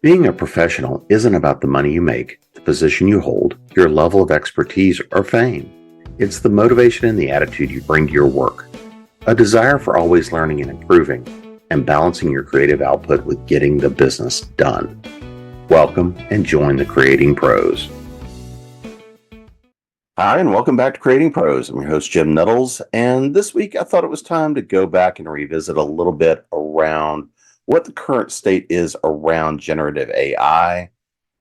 Being a professional isn't about the money you make, the position you hold, your level of expertise, or fame. It's the motivation and the attitude you bring to your work. A desire for always learning and improving, and balancing your creative output with getting the business done. Welcome and join the Creating Pros. Hi, and welcome back to Creating Pros. I'm your host, Jim Nettles, and this week I thought it was time to go back and revisit a little bit around what the current state is around generative AI,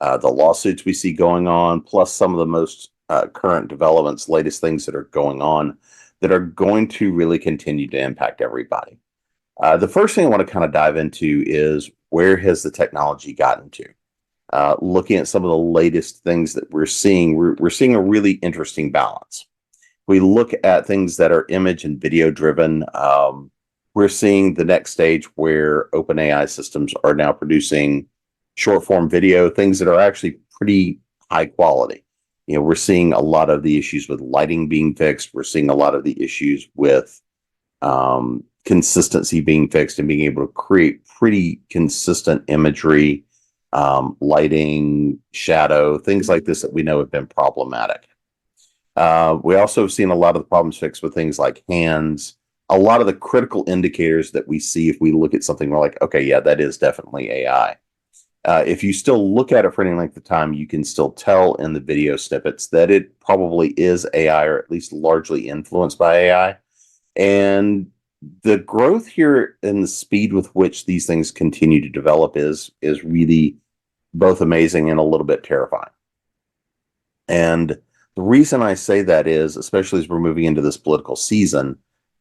the lawsuits we see going on, plus some of the most current developments, latest things that are going on that are going to really continue to impact everybody. The first thing I want to kind of dive into is where has the technology gotten to? Looking at some of the latest things that we're seeing, we're seeing a really interesting balance. We look at things that are image and video driven. We're seeing the next stage where OpenAI systems are now producing short form video, things that are actually pretty high quality. We're seeing a lot of the issues with lighting being fixed. We're seeing a lot of the issues with consistency being fixed and being able to create pretty consistent imagery, lighting, shadow, things like this that we know have been problematic. We also have seen a lot of the problems fixed with things like hands, a lot of the critical indicators that we see if we look at something, we're like, okay, yeah, that is definitely AI. If you still look at it for any length of time, you can still tell in the video snippets that it probably is AI, or at least largely influenced by AI. And the growth here and the speed with which these things continue to develop is really both amazing and a little bit terrifying. And the reason I say that is, especially as we're moving into this political season,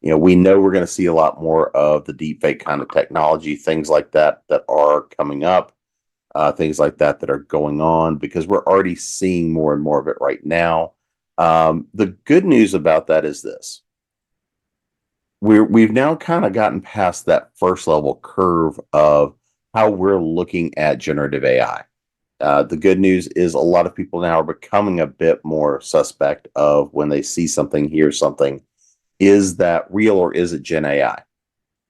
we know we're going to see a lot more of the deepfake kind of technology, things like that are coming up, things like that are going on, because we're already seeing more and more of it right now. The good news about that is this. We've now kind of gotten past that first level curve of how we're looking at generative AI. The good news is a lot of people now are becoming a bit more suspect of when they see something, hear something, is that real or is it Gen AI?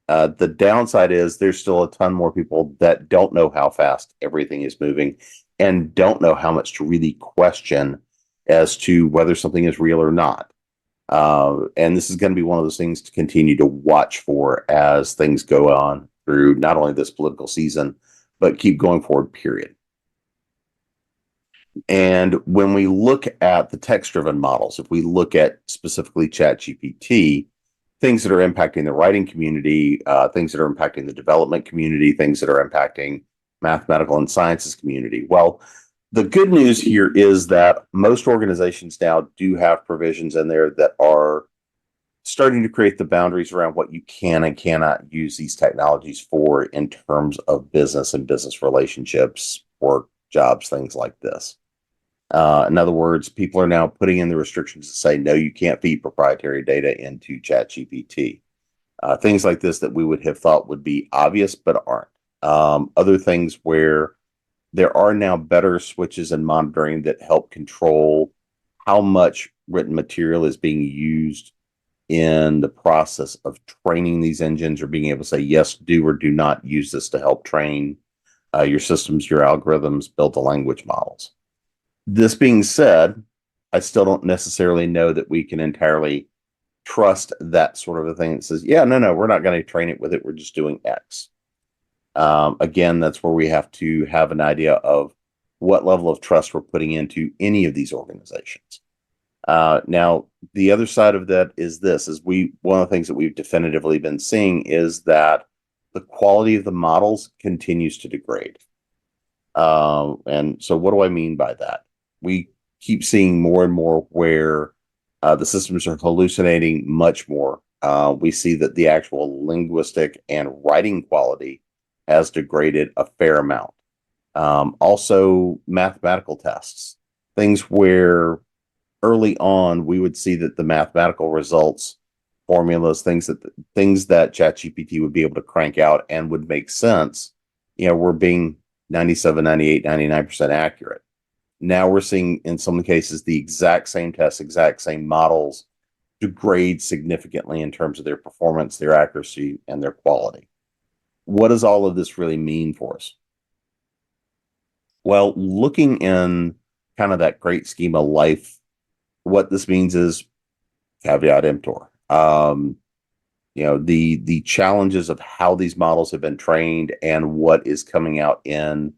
The downside is there's still a ton more people that don't know how fast everything is moving and don't know how much to really question as to whether something is real or not. And this is going to be one of those things to continue to watch for as things go on through not only this political season, but keep going forward, period. And when we look at the text-driven models, if we look at specifically ChatGPT, things that are impacting the writing community, things that are impacting the development community, things that are impacting mathematical and sciences community. Well, the good news here is that most organizations now do have provisions in there that are starting to create the boundaries around what you can and cannot use these technologies for in terms of business and business relationships, work, jobs, things like this. In other words, people are now putting in the restrictions to say, no, you can't feed proprietary data into ChatGPT. Things like this that we would have thought would be obvious, but aren't. Other things where there are now better switches and monitoring that help control how much written material is being used in the process of training these engines, or being able to say, yes, do or do not use this to help train your systems, your algorithms, build the language models. This being said, I still don't necessarily know that we can entirely trust that sort of a thing that says, yeah, no, we're not going to train it with it. We're just doing X. Again, that's where we have to have an idea of what level of trust we're putting into any of these organizations. Now, the other side of that is this, one of the things that we've definitively been seeing is that the quality of the models continues to degrade. And so what do I mean by that? We keep seeing more and more where the systems are hallucinating much more. We see that the actual linguistic and writing quality has degraded a fair amount. Also, mathematical tests, things where early on we would see that the mathematical results, formulas, things that ChatGPT would be able to crank out and would make sense, were being 97, 98, 99% accurate. Now we're seeing in some cases the exact same tests, exact same models degrade significantly in terms of their performance, their accuracy, and their quality. What does all of this really mean for us? Well, looking in kind of that great scheme of life, what this means is caveat emptor. The challenges of how these models have been trained and what is coming out in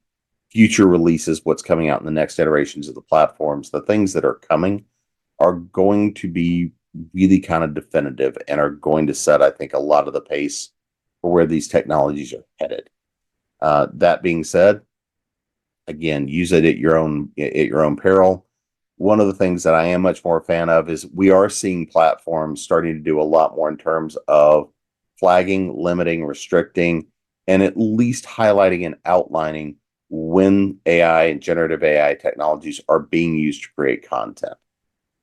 future releases, what's coming out in the next iterations of the platforms, the things that are coming are going to be really kind of definitive and are going to set, I think, a lot of the pace for where these technologies are headed. That being said, again, use it at your own peril. One of the things that I am much more a fan of is we are seeing platforms starting to do a lot more in terms of flagging, limiting, restricting, and at least highlighting and outlining when AI and generative AI technologies are being used to create content.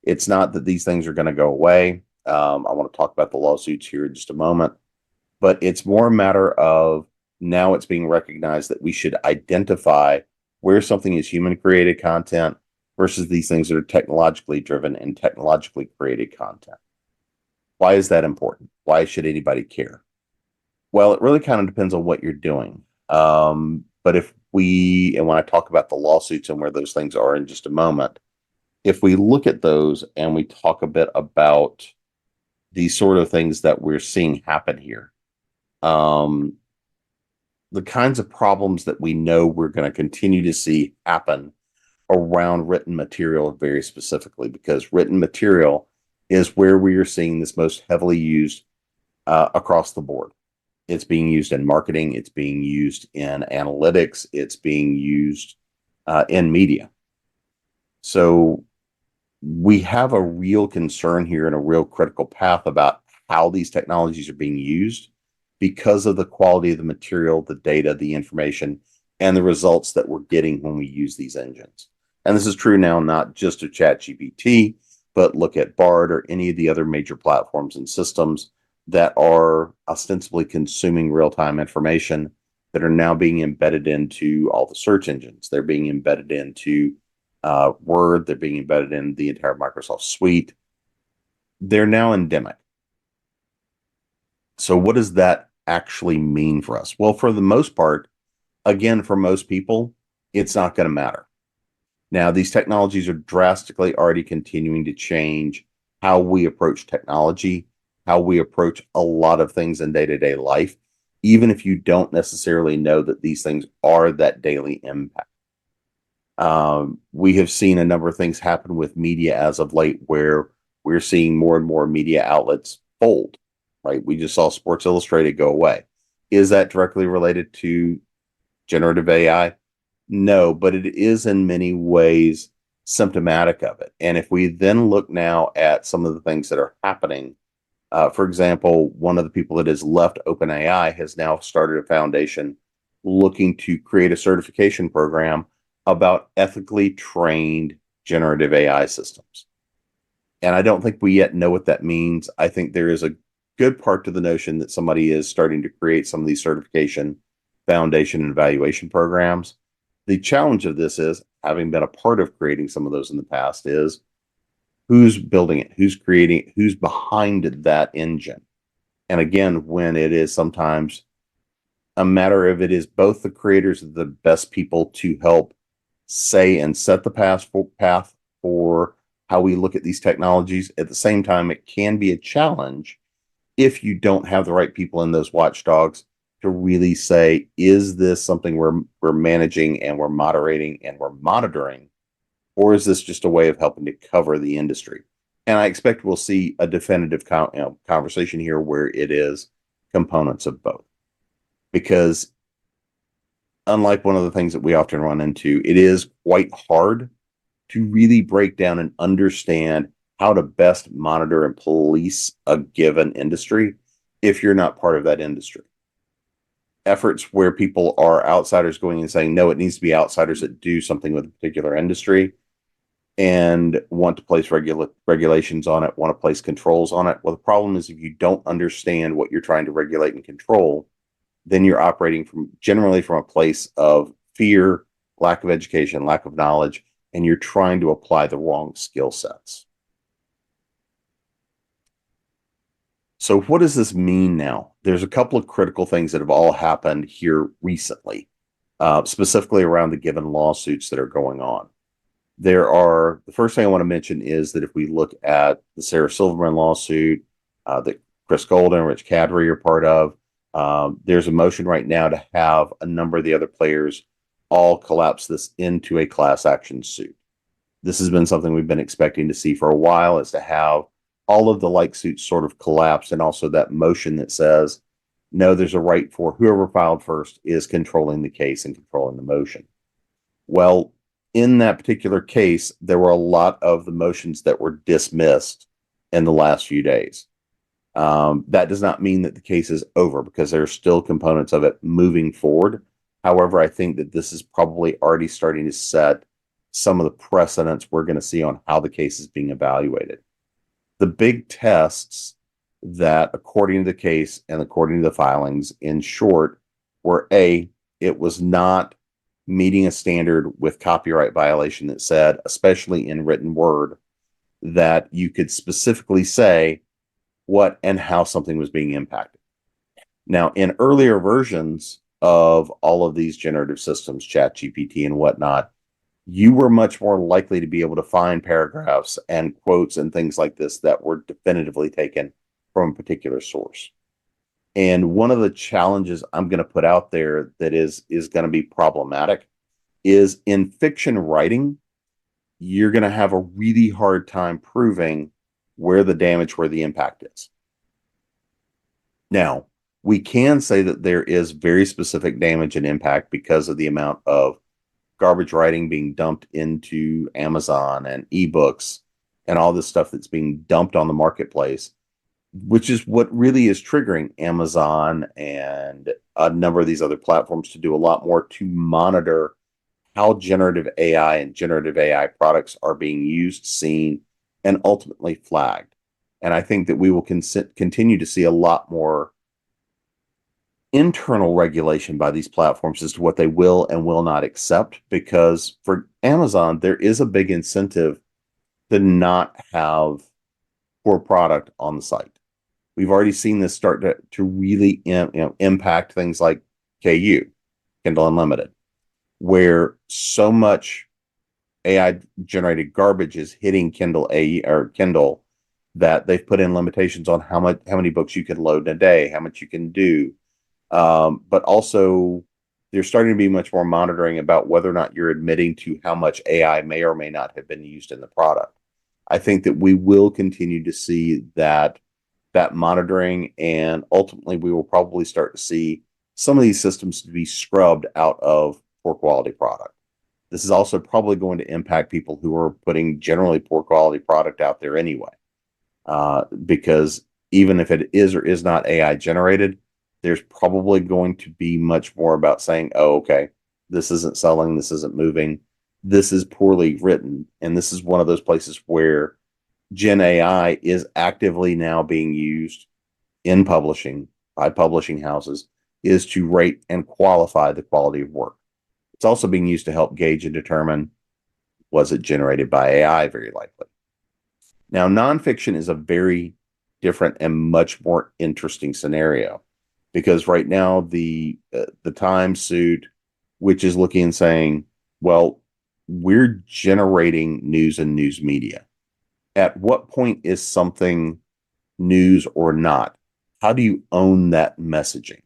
It's not that these things are going to go away. I want to talk about the lawsuits here in just a moment, but it's more a matter of now it's being recognized that we should identify where something is human created content versus these things that are technologically driven and technologically created content. Why is that important? Why should anybody care? Well, it really kind of depends on what you're doing. But and when I talk about the lawsuits and where those things are in just a moment, if we look at those and we talk a bit about these sort of things that we're seeing happen here, um, the kinds of problems that we know we're going to continue to see happen around written material very specifically, because written material is where we are seeing this most heavily used across the board. It's being used in marketing, it's being used in analytics, it's being used in media. So we have a real concern here and a real critical path about how these technologies are being used because of the quality of the material, the data, the information, and the results that we're getting when we use these engines. And this is true now, not just of ChatGPT, but look at Bard or any of the other major platforms and systems that are ostensibly consuming real-time information that are now being embedded into all the search engines. They're being embedded into Word. They're being embedded in the entire Microsoft suite. They're now endemic. So what does that actually mean for us? Well, for the most part, again, for most people, it's not going to matter. Now, these technologies are drastically already continuing to change how we approach technology, how we approach a lot of things in day-to-day life, even if you don't necessarily know that these things are that daily impact. We have seen a number of things happen with media as of late where we're seeing more and more media outlets fold, right? We just saw Sports Illustrated go away. Is that directly related to generative AI? No, but it is in many ways symptomatic of it. And if we then look now at some of the things that are happening, for example, one of the people that has left OpenAI has now started a foundation looking to create a certification program about ethically trained generative AI systems. And I don't think we yet know what that means. I think there is a good part to the notion that somebody is starting to create some of these certification, foundation, and evaluation programs. The challenge of this is, having been a part of creating some of those in the past, is who's building it, who's creating, who's behind that engine. And again, when it is sometimes a matter of it is both the creators of the best people to help say and set the path for how we look at these technologies. At the same time, it can be a challenge if you don't have the right people in those watchdogs to really say, is this something we're managing and we're moderating and we're monitoring, or is this just a way of helping to cover the industry? And I expect we'll see a definitive conversation here where it is components of both. Because unlike one of the things that we often run into, it is quite hard to really break down and understand how to best monitor and police a given industry if you're not part of that industry. Efforts where people are outsiders going and saying, no, it needs to be outsiders that do something with a particular industry and want to place regulations on it, want to place controls on it. Well, the problem is if you don't understand what you're trying to regulate and control, then you're operating generally from a place of fear, lack of education, lack of knowledge, and you're trying to apply the wrong skill sets. So what does this mean now? There's a couple of critical things that have all happened here recently. specifically around the given lawsuits that are going on. The first thing I want to mention is that if we look at the Sarah Silverman lawsuit that Chris Golden and Rich Kadrey are part of, there's a motion right now to have a number of the other players all collapse this into a class action suit. This has been something we've been expecting to see for a while, is to have all of the like suits sort of collapse, and also that motion that says, no, there's a right for whoever filed first is controlling the case and controlling the motion. Well, in that particular case, there were a lot of the motions that were dismissed in the last few days. That does not mean that the case is over, because there are still components of it moving forward. However, I think that this is probably already starting to set some of the precedents we're going to see on how the case is being evaluated. The big tests that, according to the case and according to the filings, in short, were A, it was not meeting a standard with copyright violation that said, especially in written word, that you could specifically say what and how something was being impacted. Now, in earlier versions of all of these generative systems, ChatGPT and whatnot, you were much more likely to be able to find paragraphs and quotes and things like this that were definitively taken from a particular source. And one of the challenges I'm going to put out there that is going to be problematic is, in fiction writing, you're going to have a really hard time proving where the impact is. Now, we can say that there is very specific damage and impact because of the amount of garbage writing being dumped into Amazon and ebooks and all this stuff that's being dumped on the marketplace, which is what really is triggering Amazon and a number of these other platforms to do a lot more to monitor how generative AI and generative AI products are being used, seen, and ultimately flagged. And I think that we will continue to see a lot more internal regulation by these platforms as to what they will and will not accept, because for Amazon, there is a big incentive to not have poor product on the site. We've already seen this start to really impact things like KU, Kindle Unlimited, where so much AI generated garbage is hitting Kindle that they've put in limitations on how many books you can load in a day, how much you can do. But also, there's starting to be much more monitoring about whether or not you're admitting to how much AI may or may not have been used in the product. I think that we will continue to see that monitoring, and ultimately we will probably start to see some of these systems to be scrubbed out of poor quality product. This is also probably going to impact people who are putting generally poor quality product out there anyway, because even if it is or is not AI generated, there's probably going to be much more about saying, oh, okay, this isn't selling, this isn't moving, this is poorly written. And this is one of those places where Gen AI is actively now being used in publishing by publishing houses, is to rate and qualify the quality of work. It's also being used to help gauge and determine, was it generated by AI, very likely. Now, nonfiction is a very different and much more interesting scenario, because right now the Times suit, which is looking and saying, well, we're generating news and news media. At what point is something news or not? How do you own that messaging?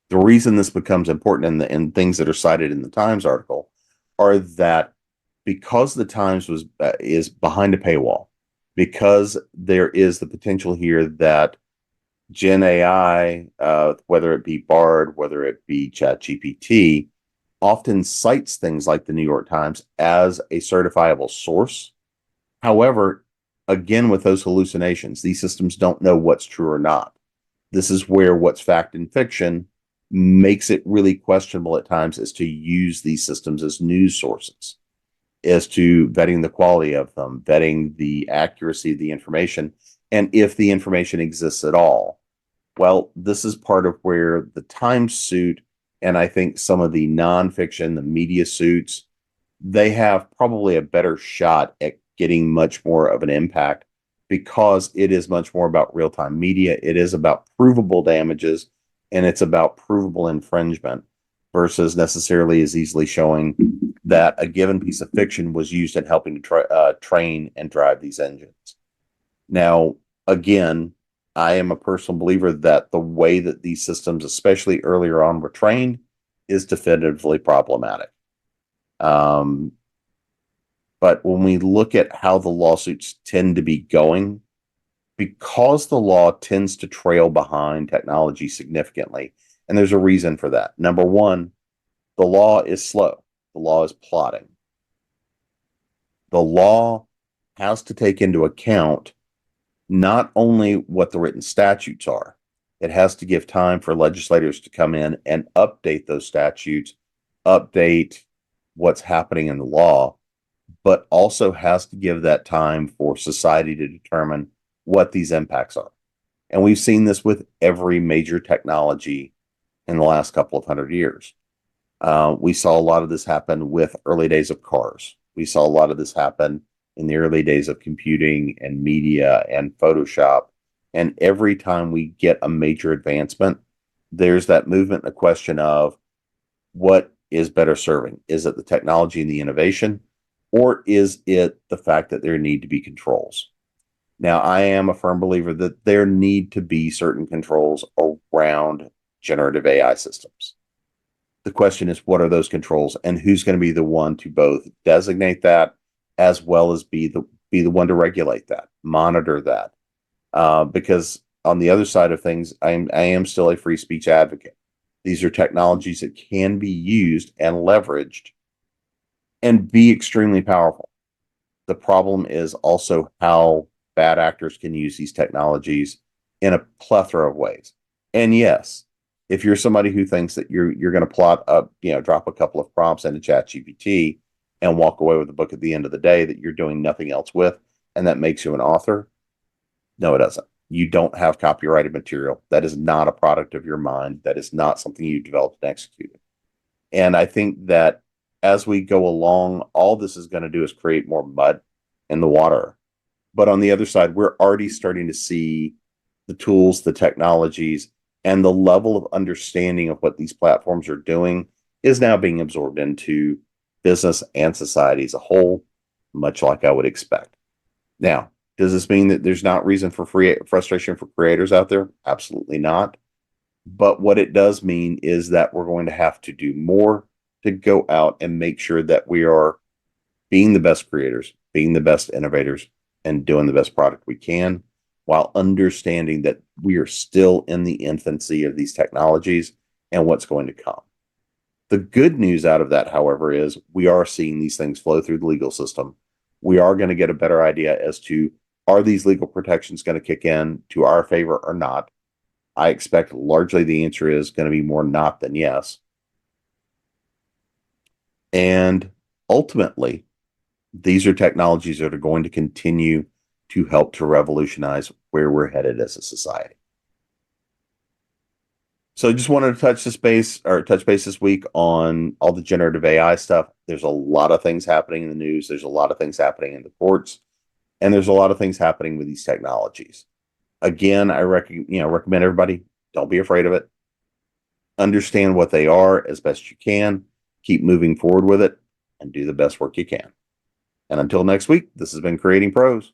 The reason this becomes important in things that are cited in the Times article are that because the Times is behind a paywall, because there is the potential here that Gen AI, whether it be Bard, whether it be ChatGPT, often cites things like the New York Times as a certifiable source. However, again, with those hallucinations, these systems don't know what's true or not. This is where what's fact and fiction makes it really questionable at times, as to use these systems as news sources, as to vetting the quality of them, vetting the accuracy of the information, and if the information exists at all. Well, this is part of where the Times suit, and I think some of the nonfiction, the media suits, they have probably a better shot at getting much more of an impact, because it is much more about real-time media. It is about provable damages, and it's about provable infringement. versus necessarily as easily showing that a given piece of fiction was used in helping to train and drive these engines. Now, again, I am a personal believer that the way that these systems, especially earlier on, were trained is definitively problematic. But when we look at how the lawsuits tend to be going, because the law tends to trail behind technology significantly, and there's a reason for that. Number one, the law is slow. The law is plodding. The law has to take into account not only what the written statutes are, it has to give time for legislators to come in and update those statutes, update what's happening in the law, but also has to give that time for society to determine what these impacts are. And we've seen this with every major technology in the last couple of 100 years. We saw a lot of this happen with early days of cars. We saw a lot of this happen in the early days of computing and media and Photoshop. And every time we get a major advancement, there's that movement and a question of what is better serving? Is it the technology and the innovation, or is it the fact that there need to be controls? Now, I am a firm believer that there need to be certain controls around generative AI systems. The question is, what are those controls, and who's going to be the one to both designate that as well as be the one to regulate that, monitor that? Because on the other side of things, I am still a free speech advocate. These are technologies that can be used and leveraged and be extremely powerful. The problem is also how bad actors can use these technologies in a plethora of ways. And yes, if you're somebody who thinks that you're going to plot up, drop a couple of prompts into ChatGPT and walk away with a book at the end of the day that you're doing nothing else with, and that makes you an author, no, it doesn't. You don't have copyrighted material. That is not a product of your mind. That is not something you developed and executed. And I think that as we go along, all this is going to do is create more mud in the water. But on the other side, we're already starting to see the tools, the technologies, and the level of understanding of what these platforms are doing is now being absorbed into business and society as a whole, much like I would expect. Now, does this mean that there's not reason for frustration for creators out there? Absolutely not. But what it does mean is that we're going to have to do more to go out and make sure that we are being the best creators, being the best innovators, and doing the best product we can, while understanding that we are still in the infancy of these technologies and what's going to come. The good news out of that, however, is we are seeing these things flow through the legal system. We are going to get a better idea as to, are these legal protections going to kick in to our favor or not? I expect largely the answer is going to be more not than yes. And ultimately, these are technologies that are going to continue to help to revolutionize where we're headed as a society. So I just wanted to touch base this week on all the generative AI stuff. There's a lot of things happening in the news. There's a lot of things happening in the courts, and there's a lot of things happening with these technologies. Again, I recommend everybody, don't be afraid of it. Understand what they are as best you can. Keep moving forward with it and do the best work you can. And until next week, this has been Creating Pros.